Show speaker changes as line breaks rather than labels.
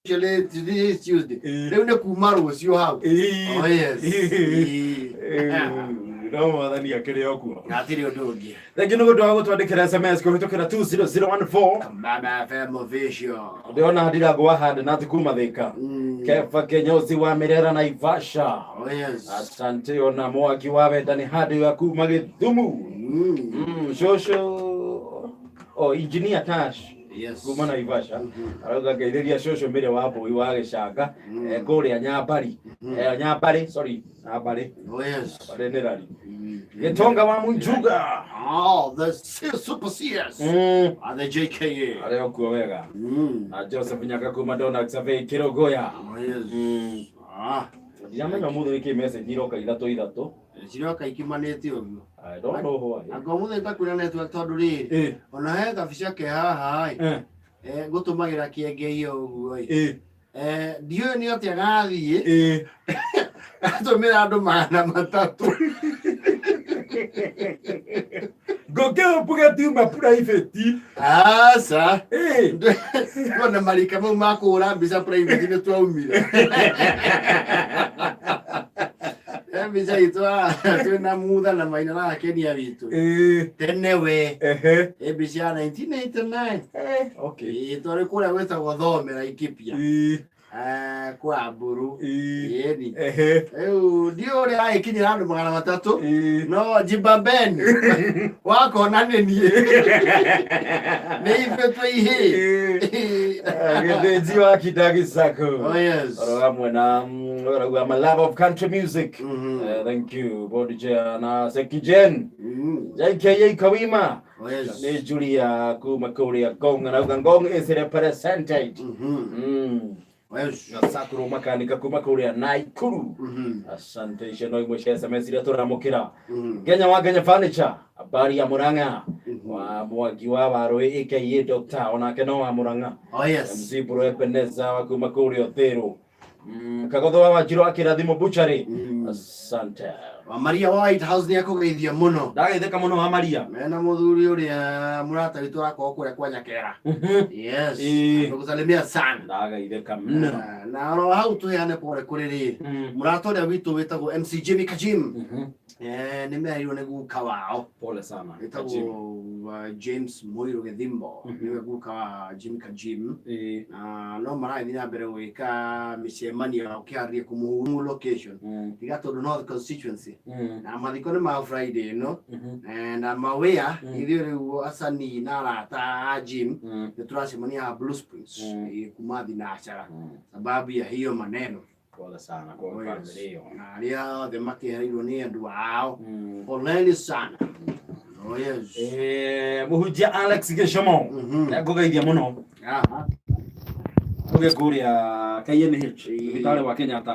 Today is Tuesday. Leo ni kumaro sio hao. Oh yes.
No madhani akiri okuo.
Atiri odogi.
Thank you no go twandikira SMS ko hitokera 20014.
Mama FM vision.
Ndiona hadira go hard na tukuma thika. Kefa Kenyosi wa Merera na Ivasha.
Oh yes.
Asante ona mwaki wa betani hadi ya kuma githumu. Shosho. Oh, engineer Tash.
Yes.
Kuma na Ivasha. Aroga gaitheria shosho mbere wa hapo iwa gicanga. Kuri anyabari. Anyabari, sorry. Nyabari.
Oh yes.
Barenerari. Getonga wa Munjuga.
Oh, the super CS. The JKA.
Areo kuo wega. Na Joseph Nyaka kuma Dona Xavier Kirogoya.
Oh yes.
Jamani mudhu iki message iroka ithatu.
Ciroka ikimanite ũguo.
I don't know why.
Anga mũthĩ takwĩra network tondũ rĩrĩ. Ona he kabica ke haha ĩ. Ngũtũmagĩra kĩengei ũguo ĩ. Ndiũĩ nĩ atĩa gathiĩ. Atũmĩra andũ mana matatũ.
Gokeo puga tuma private.
Sa. Ndona marika mau makũra mbica private nĩ twaumire. Mbica itwa twina mutha na maina na Kenya witu. Tene we. Mbica ya 1989.
Okay.
Tore kũrĩa gwĩtagwo Thomera Ikipia. Kwa Mburu. Yeni. Ndio ũrĩa agĩkinyĩra andũ 300. No Jimbabeni. Wakona nĩ niĩ. Nĩ ithuĩ twĩhĩ.
Gĩthĩnji wa Kidagi Sacco.
Oh yes.
Orogamwe na I'm a lover of country music. Thank you. Bodija na Sekijen. JKA Kawima.
Oh yes.
Ni Julia kuma Korea Gong na Gong is represented.
Yes.
Sakuru makanika kuma Korea Naikuru. Asante sheno imwe SMS ile turamukira. Kenya wa Kenya Furniture. Habari ya Murang'a. Wa mwagi wa Baroi aka Dr. Onake no wa Murang'a.
Oh yes.
MC Bro Ebeneza wa kuma Korea Thero. Kagodho wa Jiro akirathimo Butchery. Asante.
Wa Maria White House ni akugeithia muno.
Ndagetheka muno wa Maria.
Mena muthuri uria murata witu akoo kuria kwa Nyakera. Yes. Tukusalimia sana.
Ndagaitheka muno.
Na ro hau tuheane pore kuri ri. Murata uria witu witagwo MC Jimmy Kajim. Ni merirwo ni guka wao.
Pole sana.
Witagwo James Moiro Githimbo. Niwe guka wa Jimmy Kajim. No marathi na mbere gwika micemania ukiaria kumuhuru location. Igatondu North constituency. Na mathiko nĩ ma Friday no. Na mawea ithuĩ rĩu asani na arata Jim nĩ turacemania Blue Springs kuma Thinachara sababu ya hiyo maneno.
Pole sana kwa family hiyo.
Na arĩa othe makĩheirwo nĩ andũ ao. Poleni sana. Oh yes.
Muhunjia Alex Geshomo. Ngũgeithia muno. Kuria KNH. Vitale wa Kenyatta.